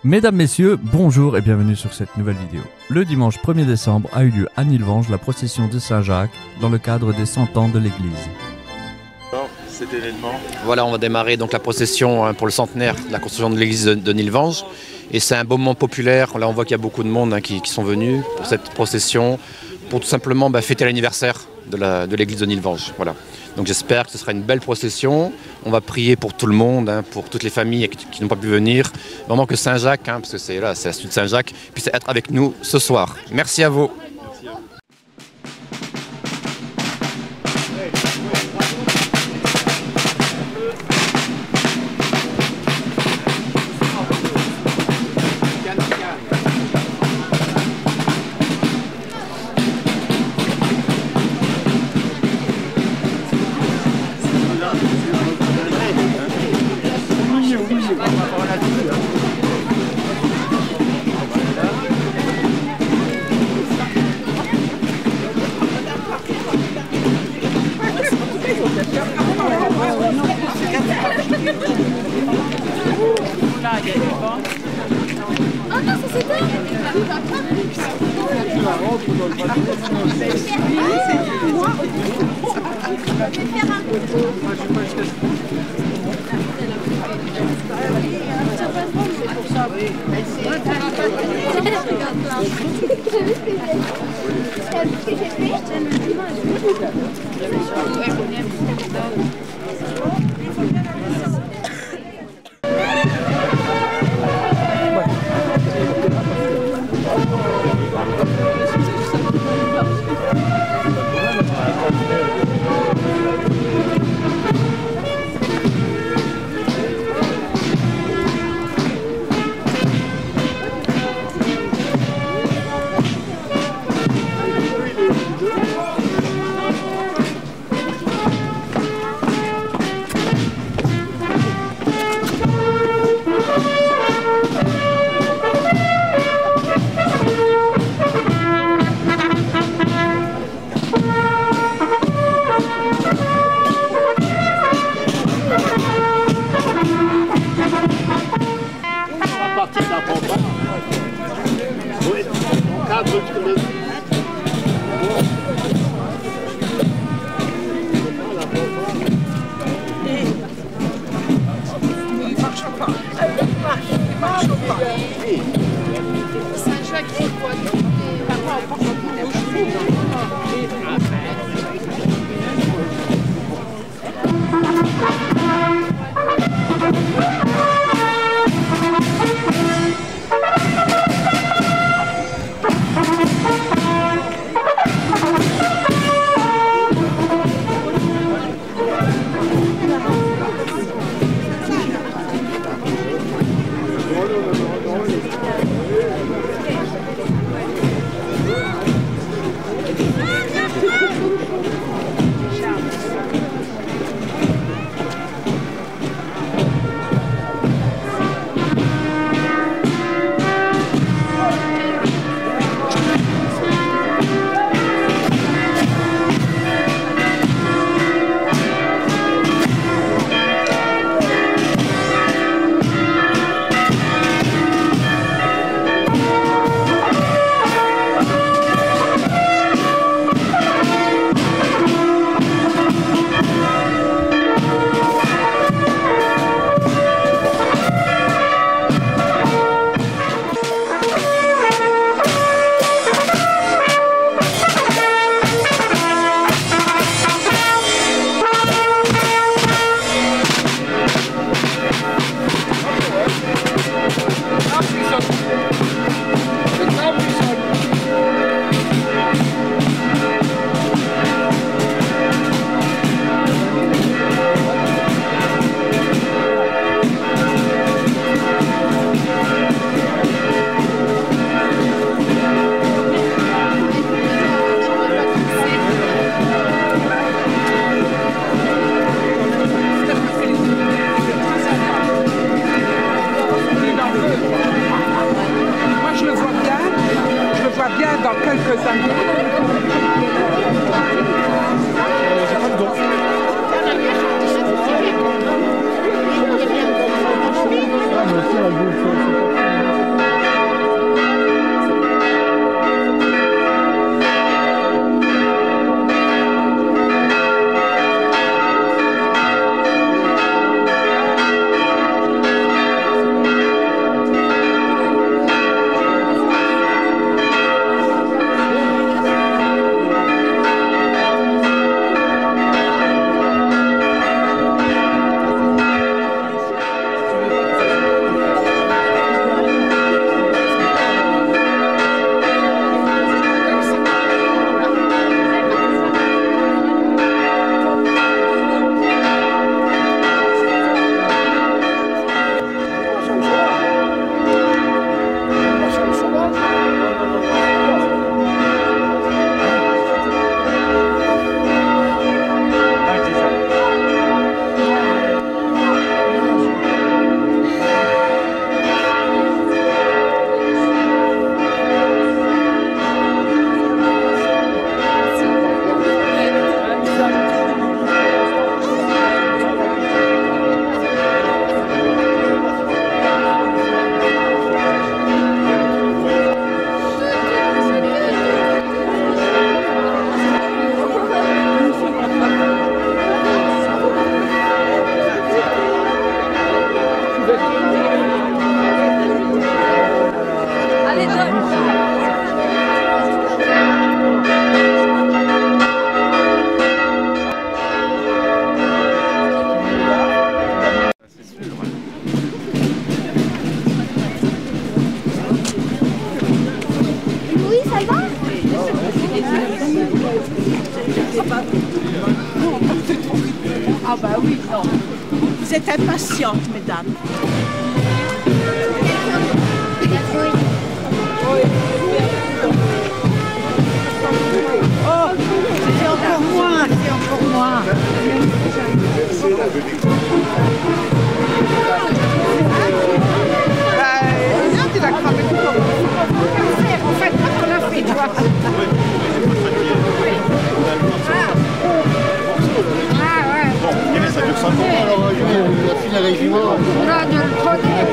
Mesdames, Messieurs, bonjour et bienvenue sur cette nouvelle vidéo. Le dimanche 1er décembre a eu lieu à Nilvange la procession de Saint-Jacques dans le cadre des 100 ans de l'église. Cet événement. Voilà, on va démarrer donc la procession pour le centenaire de la construction de l'église de Nilvange. Et c'est un beau moment populaire. Là, on voit qu'il y a beaucoup de monde qui sont venus pour cette procession, pour tout simplement fêter l'anniversaire de l'église de Nilvange. Voilà. Donc j'espère que ce sera une belle procession. On va prier pour tout le monde, pour toutes les familles qui n'ont pas pu venir. Vraiment que Saint-Jacques, parce que c'est la suite de Saint-Jacques, puisse être avec nous ce soir. Merci à vous. Ah oui, non. Vous êtes impatientes, mesdames. Oh, c'est encore moins, c'est encore moins. Non, tu vas cramer tout. En fait, quand on l'a fait, tu vois. Ah ouais. Bon, et ça dure 5 ans alors, la fille arrive vivant. Là, de le connaître.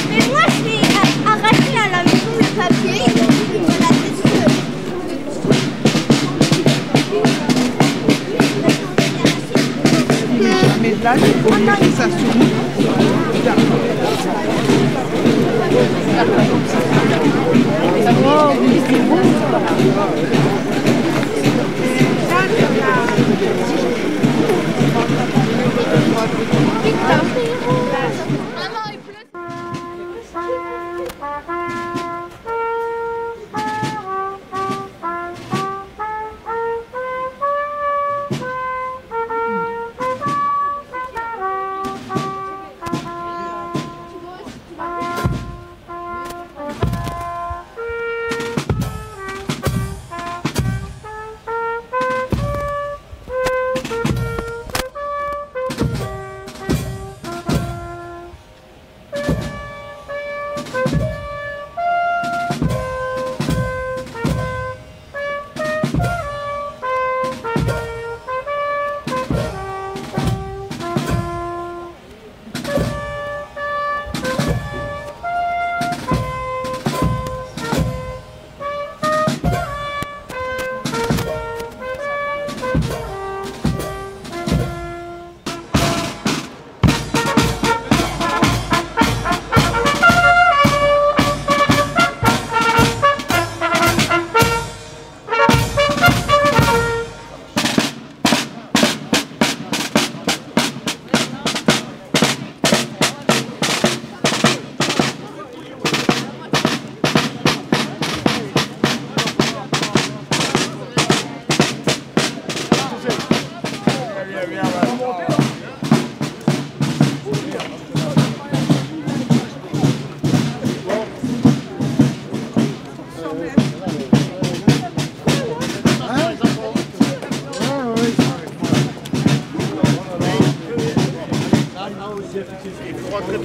Mais moi, je vais arracher à la maison le papier et je vais la tester. Mais là, il faut que ça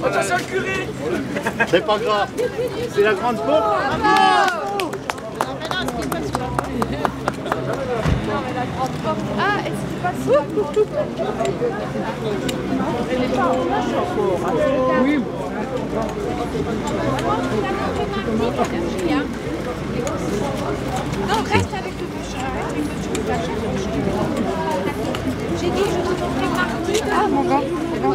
Attention le curé. C'est pas grave. C'est la grande porte. Non, mais non, c'est pas sûr. Non, mais la grande Ah, est-ce qu'il passe? Elle n'est pas en marche encore. Oui. Non, reste avec le bouchon. J'ai dit, je te montrer partout. Ah, mon gars, c'est bon.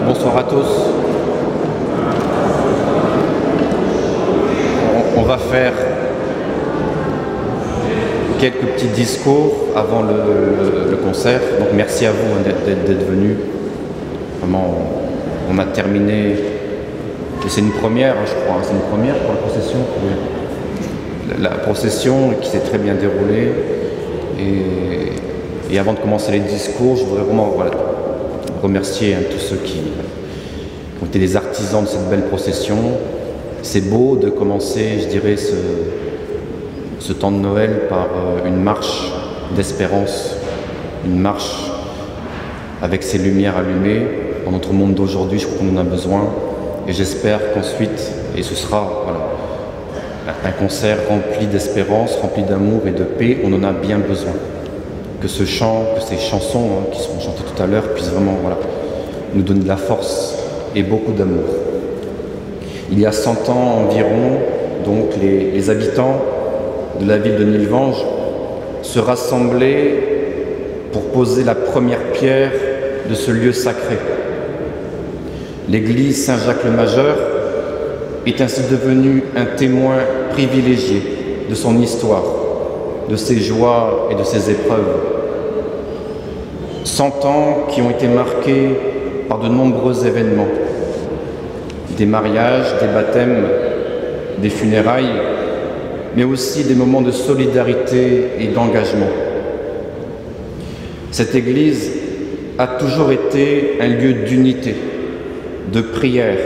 Bonsoir à tous. On va faire quelques petits discours avant le concert. Donc merci à vous d'être venus. Vraiment, on a terminé. Et c'est une première, je crois. C'est une première pour la procession. La procession qui s'est très bien déroulée. Et avant de commencer les discours, je voudrais vraiment remercier tous ceux qui ont été des artisans de cette belle procession. C'est beau de commencer, je dirais, ce temps de Noël par une marche d'espérance, une marche avec ses lumières allumées. Dans notre monde d'aujourd'hui, je crois qu'on en a besoin. Et j'espère qu'ensuite, et ce sera un concert rempli d'espérance, rempli d'amour et de paix, on en a bien besoin. Que ce chant, que ces chansons qui seront chantées tout à l'heure puissent vraiment nous donner de la force et beaucoup d'amour. Il y a 100 ans environ, donc les habitants de la ville de Nilvange se rassemblaient pour poser la première pierre de ce lieu sacré. L'église Saint-Jacques-le-Majeur est ainsi devenue un témoin privilégié de son histoire, de ses joies et de ses épreuves. 100 ans qui ont été marqués par de nombreux événements, des mariages, des baptêmes, des funérailles, mais aussi des moments de solidarité et d'engagement. Cette église a toujours été un lieu d'unité, de prière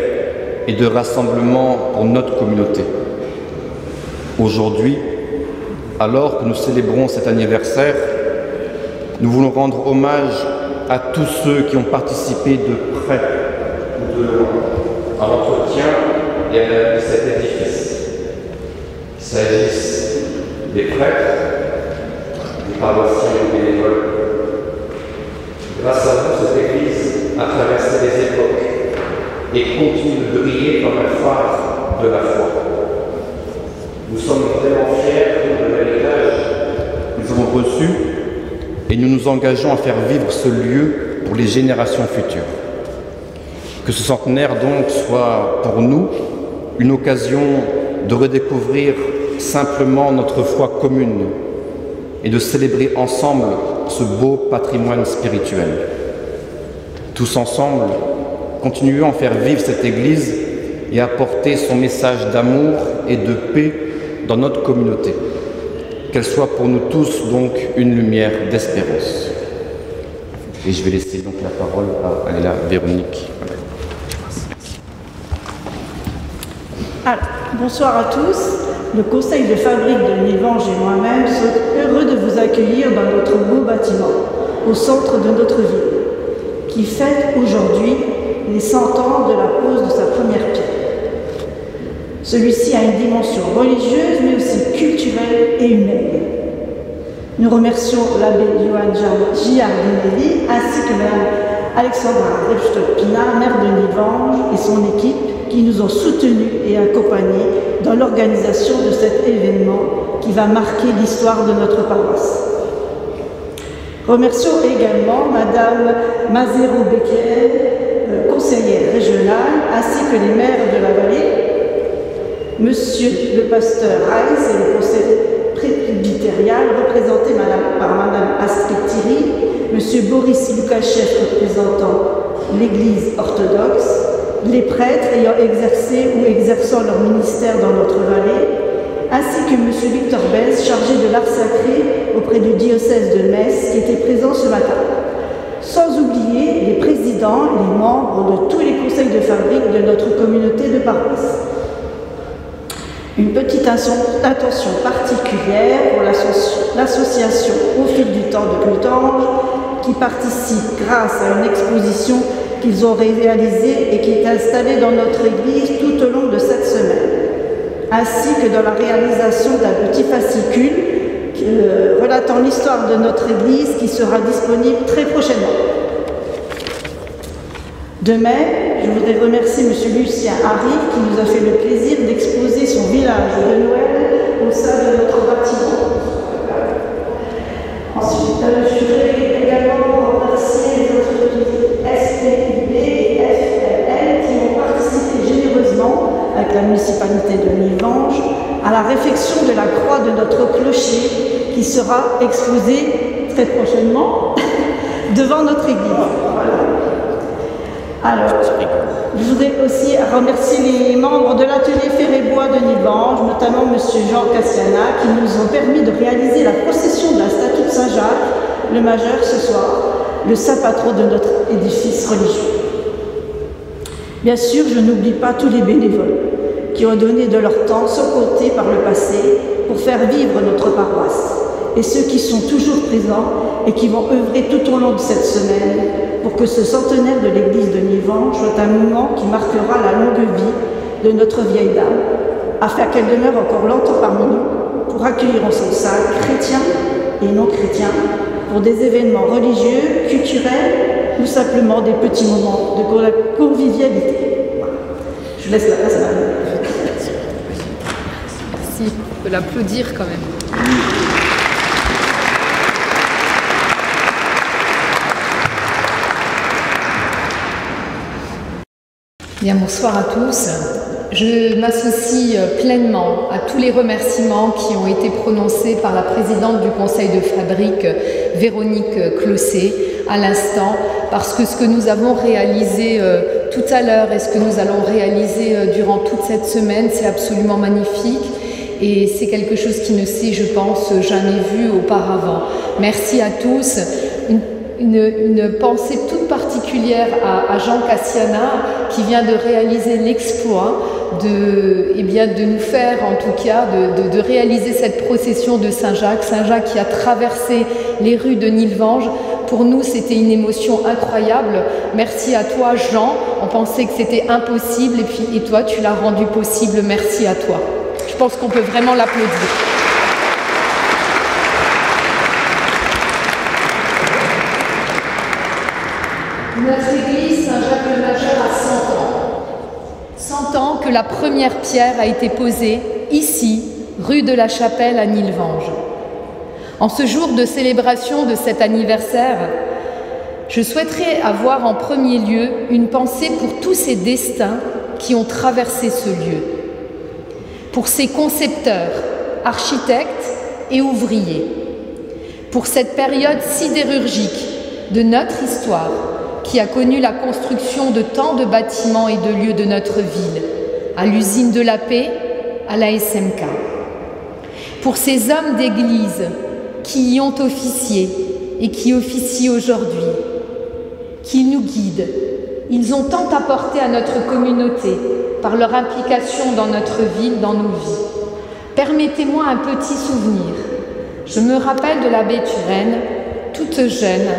et de rassemblement pour notre communauté. Aujourd'hui, alors que nous célébrons cet anniversaire, nous voulons rendre hommage à tous ceux qui ont participé de près ou de loin à l'entretien et à la vie de cet édifice. Qu'il s'agisse des prêtres, des paroissiens et des bénévoles. Grâce à vous, cette église a traversé les époques et continue de briller comme un phare de la foi. Nous sommes vraiment fiers de l'héritage que nous avons reçu et nous nous engageons à faire vivre ce lieu pour les générations futures. Que ce centenaire donc soit pour nous une occasion de redécouvrir simplement notre foi commune et de célébrer ensemble ce beau patrimoine spirituel. Tous ensemble, continuons à faire vivre cette Église et à porter son message d'amour et de paix dans notre communauté. Qu'elle soit pour nous tous donc une lumière d'espérance. Et je vais laisser donc la parole à Léla Véronique. Alors, bonsoir à tous. Le conseil de fabrique de Nilvange et moi-même sommes heureux de vous accueillir dans notre beau bâtiment, au centre de notre ville, qui fête aujourd'hui les 100 ans de la pose de sa première pierre. Celui-ci a une dimension religieuse, mais aussi culturelle et humaine. Nous remercions l'abbé Johan Giardinelli ainsi que Mme Alexandra Rebstock-Pinard, maire de Nilvange, et son équipe qui nous ont soutenus et accompagnés dans l'organisation de cet événement qui va marquer l'histoire de notre paroisse. Remercions également Madame Mazero-Becker, conseillère régionale, ainsi que les maires de la vallée, Monsieur le pasteur Reis et le conseil presbytérial représenté par Madame Astrid Thierry, Monsieur Boris Lukachev représentant l'Église orthodoxe, les prêtres ayant exercé ou exerçant leur ministère dans notre vallée, ainsi que M. Victor Bez, chargé de l'art sacré auprès du diocèse de Metz, qui était présent ce matin. Sans oublier les présidents et les membres de tous les conseils de fabrique de notre communauté de paroisse. Une petite attention particulière pour l'association Au fil du temps de Clutange, qui participe grâce à une exposition qu'ils ont réalisée et qui est installée dans notre église tout au long de cette semaine, ainsi que dans la réalisation d'un petit fascicule relatant l'histoire de notre église qui sera disponible très prochainement. De même, je voudrais remercier M. Lucien Harry qui nous a fait le plaisir d'exposer son village de Noël au sein de notre bâtiment. Ensuite, je voudrais également remercier les entreprises SPIB et FLL qui ont participé généreusement avec la municipalité de Nilvange à la réfection de la croix de notre clocher qui sera exposée très prochainement devant notre église. Voilà. Alors, je voudrais aussi remercier les membres de l'atelier Ferré-Bois de Nilvange, notamment M. Jean Cassiana, qui nous ont permis de réaliser la procession de la statue de Saint-Jacques, le majeur ce soir, le saint patron de notre édifice religieux. Bien sûr, je n'oublie pas tous les bénévoles qui ont donné de leur temps sans compter par le passé pour faire vivre notre paroisse, et ceux qui sont toujours présents et qui vont œuvrer tout au long de cette semaine pour que ce centenaire de l'église de Nilvange soit un moment qui marquera la longue vie de notre vieille dame, afin qu'elle demeure encore longtemps parmi nous pour accueillir en son sein chrétiens et non chrétiens pour des événements religieux, culturels ou simplement des petits moments de convivialité. Voilà. Je laisse la place à Marie. Merci, on peut l'applaudir quand même. Bien, bonsoir à tous. Je m'associe pleinement à tous les remerciements qui ont été prononcés par la présidente du conseil de fabrique, Véronique Closset, à l'instant, parce que ce que nous avons réalisé tout à l'heure et ce que nous allons réaliser durant toute cette semaine, c'est absolument magnifique et c'est quelque chose qui ne s'est, je pense, jamais vu auparavant. Merci à tous. Une pensée toute particulière à Jean Cassiana qui vient de réaliser l'exploit de nous faire, en tout cas, de réaliser cette procession de Saint-Jacques. Saint-Jacques qui a traversé les rues de Nilvange. Pour nous, c'était une émotion incroyable. Merci à toi, Jean. On pensait que c'était impossible et toi, tu l'as rendu possible. Merci à toi. Je pense qu'on peut vraiment l'applaudir. Notre église Saint-Jacques le Majeur a 100 ans. 100 ans que la première pierre a été posée ici, rue de la Chapelle à Nilvange. En ce jour de célébration de cet anniversaire, je souhaiterais avoir en premier lieu une pensée pour tous ces destins qui ont traversé ce lieu, pour ces concepteurs, architectes et ouvriers, pour cette période sidérurgique de notre histoire qui a connu la construction de tant de bâtiments et de lieux de notre ville, à l'usine de la paix, à la SMK. Pour ces hommes d'église qui y ont officié et qui officient aujourd'hui, qui nous guident. Ils ont tant apporté à notre communauté par leur implication dans notre ville, dans nos vies. Permettez-moi un petit souvenir. Je me rappelle de l'abbé Turenne, toute jeune.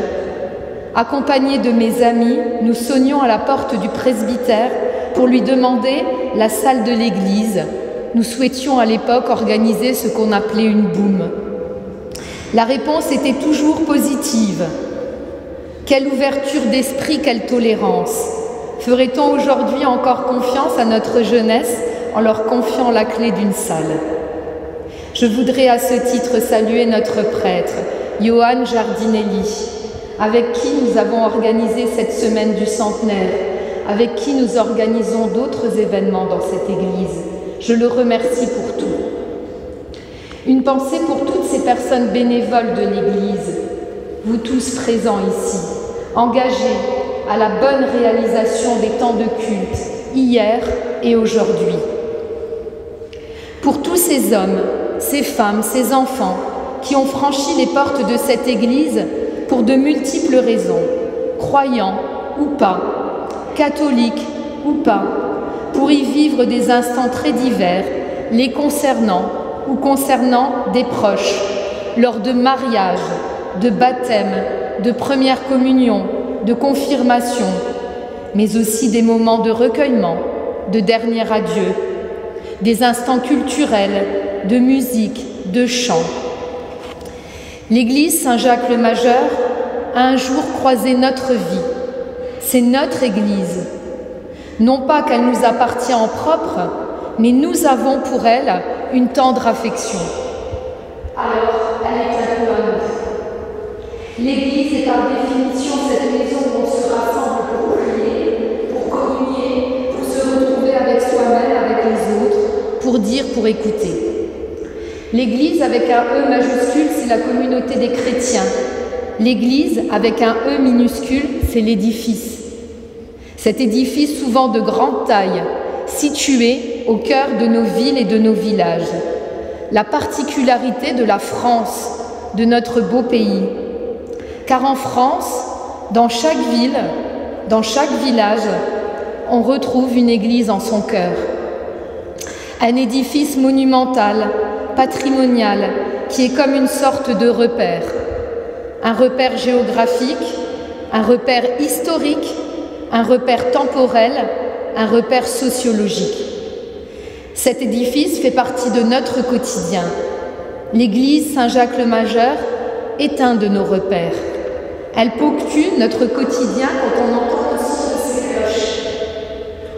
Accompagnée de mes amis, nous sonnions à la porte du presbytère pour lui demander la salle de l'église. Nous souhaitions à l'époque organiser ce qu'on appelait une boum. La réponse était toujours positive. Quelle ouverture d'esprit, quelle tolérance! Ferait-on aujourd'hui encore confiance à notre jeunesse en leur confiant la clé d'une salle? Je voudrais à ce titre saluer notre prêtre, Johan Giardinelli, avec qui nous avons organisé cette semaine du centenaire, avec qui nous organisons d'autres événements dans cette église. Je le remercie pour tout. Une pensée pour toutes ces personnes bénévoles de l'église, vous tous présents ici, engagés à la bonne réalisation des temps de culte, hier et aujourd'hui. Pour tous ces hommes, ces femmes, ces enfants qui ont franchi les portes de cette église pour de multiples raisons, croyants ou pas, catholiques ou pas, pour y vivre des instants très divers, les concernant ou concernant des proches, lors de mariages, de baptêmes, de première communion, de confirmation, mais aussi des moments de recueillement, de dernier adieu, des instants culturels, de musique, de chant. L'église Saint-Jacques-le-Majeur a un jour croisé notre vie. C'est notre église. Non pas qu'elle nous appartient en propre, mais nous avons pour elle une tendre affection. Alors, elle est un peu à nous. L'église est par définition cette maison où on se rassemble pour prier, pour communier, pour se retrouver avec soi-même, avec les autres, pour dire, pour écouter. L'église avec un E majuscule, c'est la communauté des chrétiens. L'église avec un E minuscule, c'est l'édifice. Cet édifice souvent de grande taille, situé au cœur de nos villes et de nos villages. La particularité de la France, de notre beau pays. Car en France, dans chaque ville, dans chaque village, on retrouve une église en son cœur. Un édifice monumental, patrimonial, qui est comme une sorte de repère. Un repère géographique, un repère historique, un repère temporel, un repère sociologique. Cet édifice fait partie de notre quotidien. L'église Saint-Jacques-le-Majeur est un de nos repères. Elle ponctue notre quotidien quand on entend le son de ses cloches.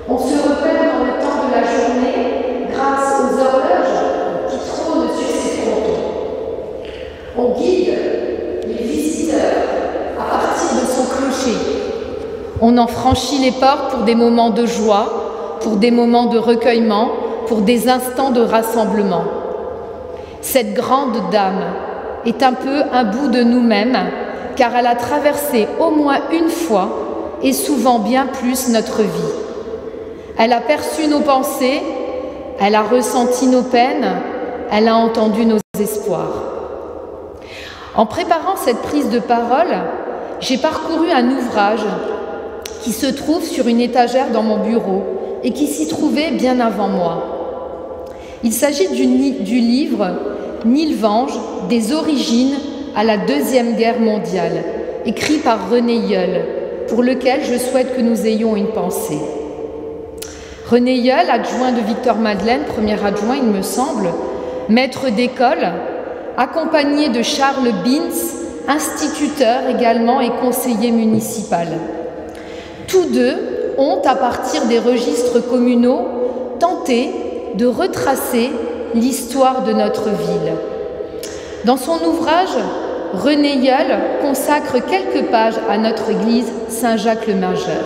On se repère dans le temps de la journée grâce aux horloges qui trônent sur ses frontons. On guide les visiteurs à partir de son clocher. On en franchit les portes pour des moments de joie, pour des moments de recueillement, pour des instants de rassemblement. Cette grande dame est un peu un bout de nous-mêmes, car elle a traversé au moins une fois, et souvent bien plus, notre vie. Elle a perçu nos pensées, elle a ressenti nos peines, elle a entendu nos espoirs. En préparant cette prise de parole, j'ai parcouru un ouvrage qui se trouve sur une étagère dans mon bureau et qui s'y trouvait bien avant moi. Il s'agit du livre « Nilvange, des origines à la Deuxième Guerre mondiale », écrit par René Yeul, pour lequel je souhaite que nous ayons une pensée. René Yeul, adjoint de Victor Madeleine, premier adjoint il me semble, maître d'école, accompagné de Charles Bins, instituteur également et conseiller municipal. Tous deux ont, à partir des registres communaux, tenté de retracer l'histoire de notre ville. Dans son ouvrage, René Yeul consacre quelques pages à notre église Saint-Jacques-le-Majeur.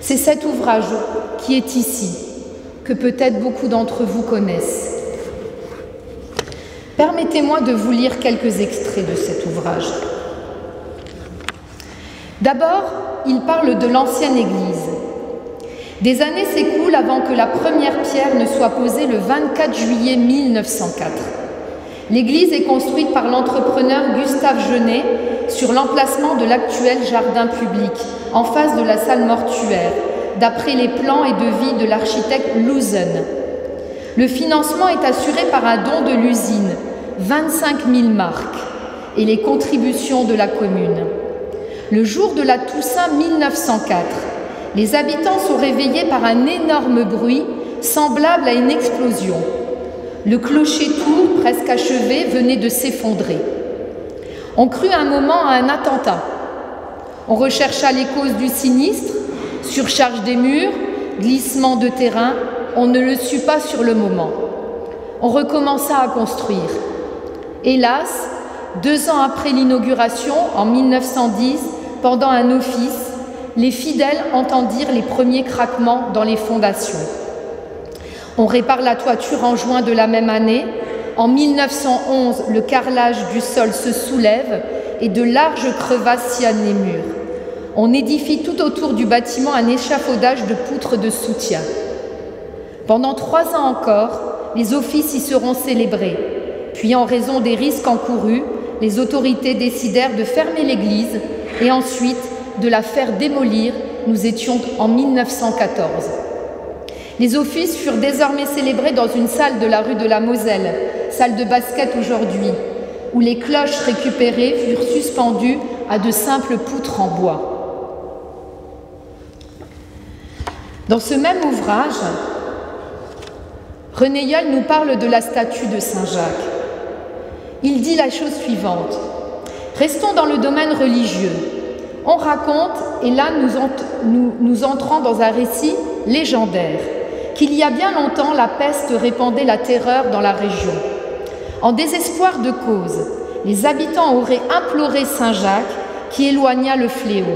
C'est cet ouvrage qui est ici, que peut-être beaucoup d'entre vous connaissent. Permettez-moi de vous lire quelques extraits de cet ouvrage. D'abord, il parle de l'ancienne église. Des années s'écoulent avant que la première pierre ne soit posée le 24 juillet 1904. L'église est construite par l'entrepreneur Gustave Genet sur l'emplacement de l'actuel jardin public, en face de la salle mortuaire, d'après les plans et devis de l'architecte Louzen. Le financement est assuré par un don de l'usine, 25 000 marcs, et les contributions de la commune. Le jour de la Toussaint 1904, les habitants sont réveillés par un énorme bruit semblable à une explosion. Le clocher-tour, presque achevé, venait de s'effondrer. On crut un moment à un attentat. On rechercha les causes du sinistre, surcharge des murs, glissement de terrain. On ne le sut pas sur le moment. On recommença à construire. Hélas, 2 ans après l'inauguration, en 1910, pendant un office, les fidèles entendirent les premiers craquements dans les fondations. On répare la toiture en juin de la même année. En 1911, le carrelage du sol se soulève et de larges crevasses sillonnent les murs. On édifie tout autour du bâtiment un échafaudage de poutres de soutien. Pendant 3 ans encore, les offices y seront célébrés. Puis, en raison des risques encourus, les autorités décidèrent de fermer l'église et ensuite de la faire démolir. Nous étions en 1914. Les offices furent désormais célébrés dans une salle de la rue de la Moselle, salle de basket aujourd'hui, où les cloches récupérées furent suspendues à de simples poutres en bois. Dans ce même ouvrage, René Yeul nous parle de la statue de Saint-Jacques. Il dit la chose suivante. Restons dans le domaine religieux. On raconte, et là nous entrons dans un récit légendaire, qu'il y a bien longtemps, la peste répandait la terreur dans la région. En désespoir de cause, les habitants auraient imploré Saint-Jacques qui éloigna le fléau.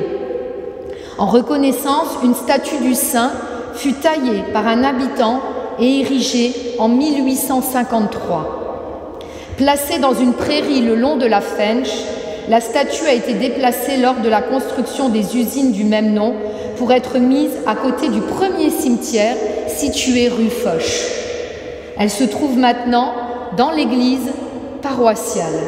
En reconnaissance, une statue du saint fut taillée par un habitant et érigée en 1853. Placée dans une prairie le long de la Fensch, la statue a été déplacée lors de la construction des usines du même nom pour être mise à côté du premier cimetière situé rue Foch. Elle se trouve maintenant dans l'église paroissiale.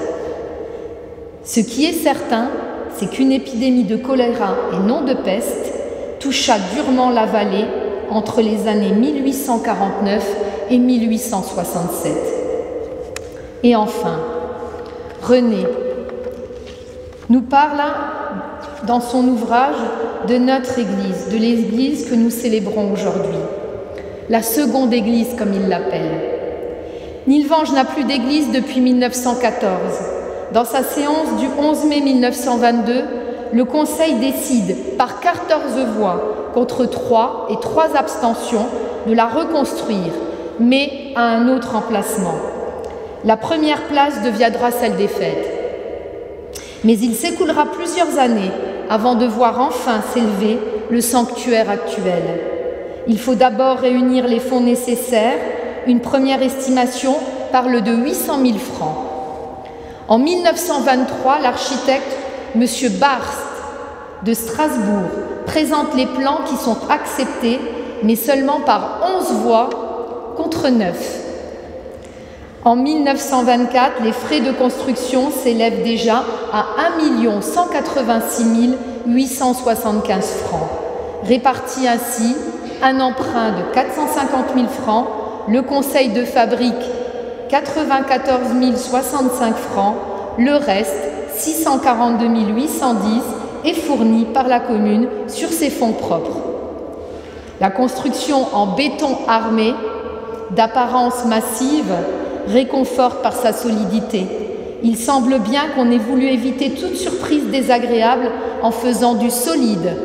Ce qui est certain, c'est qu'une épidémie de choléra et non de peste toucha durement la vallée entre les années 1849 et 1867. Et enfin, René nous parle dans son ouvrage de notre Église, de l'Église que nous célébrons aujourd'hui. La seconde Église, comme il l'appelle. Nilvange n'a plus d'Église depuis 1914. Dans sa séance du 11 mai 1922, le Conseil décide par 14 voix contre 3 et 3 abstentions de la reconstruire, mais à un autre emplacement. La première place deviendra celle des fêtes. Mais il s'écoulera plusieurs années avant de voir enfin s'élever le sanctuaire actuel. Il faut d'abord réunir les fonds nécessaires. Une première estimation parle de 800 000 francs. En 1923, l'architecte M. Barst de Strasbourg présente les plans qui sont acceptés, mais seulement par 11 voix contre 9. En 1924, les frais de construction s'élèvent déjà à 1 186 875 francs. Répartis ainsi, un emprunt de 450 000 francs, le conseil de fabrique 94 065 francs, le reste, 642 810, est fourni par la commune sur ses fonds propres. La construction en béton armé, d'apparence massive, réconforte par sa solidité. Il semble bien qu'on ait voulu éviter toute surprise désagréable en faisant du solide.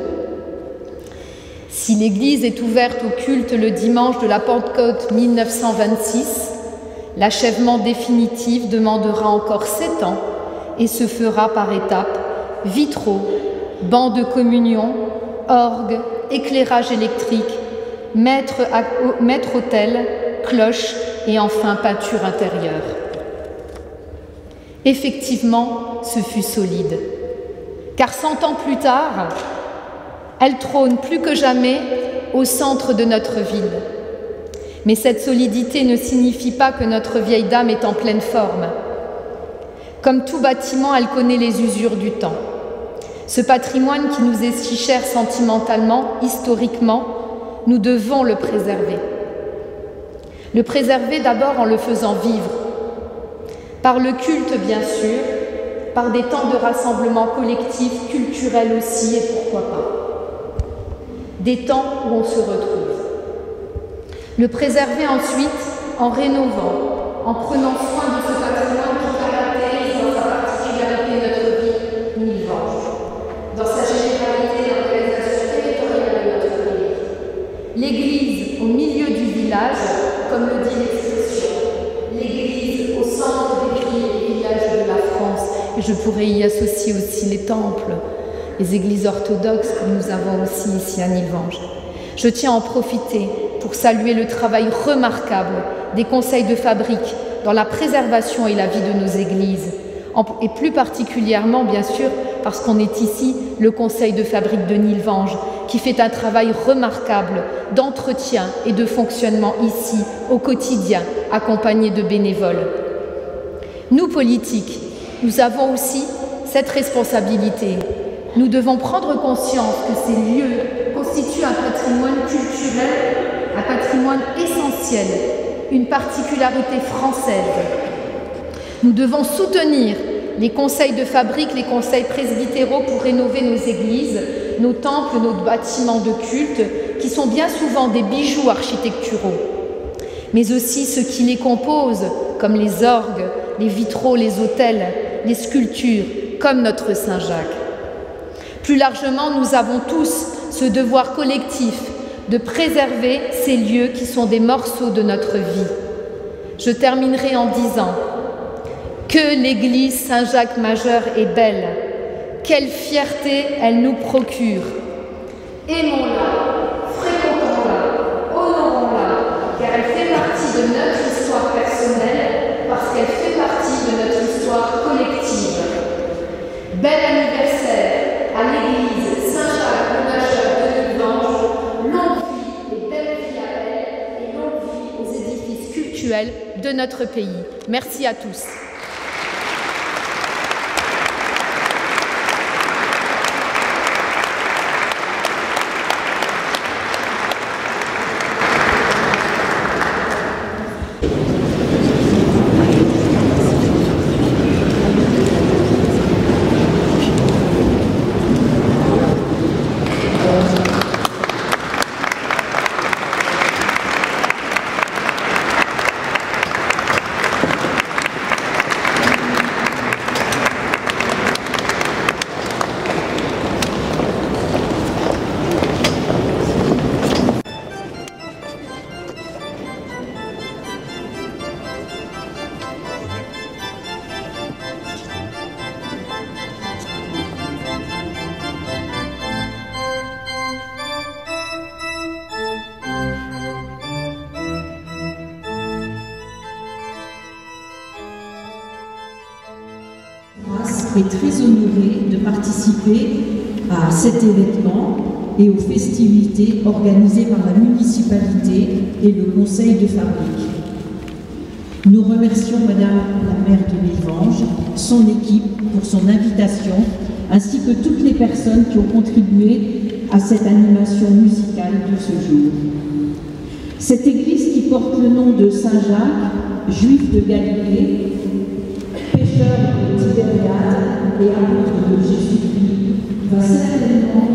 Si l'église est ouverte au culte le dimanche de la Pentecôte 1926, l'achèvement définitif demandera encore 7 ans et se fera par étapes: vitraux, bancs de communion, orgue, éclairage électrique, maître-autel, cloche et enfin peinture intérieure. Effectivement, ce fut solide, car 100 ans plus tard, elle trône plus que jamais au centre de notre ville. Mais cette solidité ne signifie pas que notre vieille dame est en pleine forme. Comme tout bâtiment, elle connaît les usures du temps. Ce patrimoine qui nous est si cher sentimentalement, historiquement, nous devons le préserver. Le préserver d'abord en le faisant vivre, par le culte bien sûr, par des temps de rassemblement collectif, culturel aussi, et pourquoi pas. Des temps où on se retrouve. Le préserver ensuite en rénovant, en prenant soin de ce patrimoine qui caractérise dans sa particularité notre vie nilvange, dans sa généralité l'organisation territoriale de notre pays. L'église au milieu du village, comme le dit l'expression, l'église au centre des villes et villages de la France, et je pourrais y associer aussi les temples, les églises orthodoxes que nous avons aussi ici à Nilvange. Je tiens à en profiter pour saluer le travail remarquable des conseils de fabrique dans la préservation et la vie de nos églises, et plus particulièrement, bien sûr, parce qu'on est ici, le conseil de fabrique de Nilvange, qui fait un travail remarquable d'entretien et de fonctionnement ici, au quotidien, accompagné de bénévoles. Nous, politiques, nous avons aussi cette responsabilité. Nous devons prendre conscience que ces lieux constituent un patrimoine culturel, un patrimoine essentiel, une particularité française. Nous devons soutenir les conseils de fabrique, les conseils presbytéraux pour rénover nos églises, nos temples, nos bâtiments de culte, qui sont bien souvent des bijoux architecturaux, mais aussi ceux qui les composent, comme les orgues, les vitraux, les autels, les sculptures, comme notre Saint-Jacques. Plus largement, nous avons tous ce devoir collectif de préserver ces lieux qui sont des morceaux de notre vie. Je terminerai en disant que l'église Saint-Jacques-Majeur est belle, quelle fierté elle nous procure. Aimons-la, fréquentons-la, honorons-la, car elle fait partie de notre histoire personnelle, parce qu'elle fait partie de notre histoire collective. Bel anniversaire à l'église Saint-Jacques-Majeur de Nilvange, longue vie et belle vie à elle, et longue vie aux édifices cultuels de notre pays. Merci à tous. est très honorée de participer à cet événement et aux festivités organisées par la municipalité et le conseil de fabrique. Nous remercions Madame la maire de Nilvange, son équipe pour son invitation, ainsi que toutes les personnes qui ont contribué à cette animation musicale de ce jour. Cette église qui porte le nom de Saint-Jacques, juif de Galilée, pêcheur de Tibériade et apôtre de Jésus-Christ, va certainement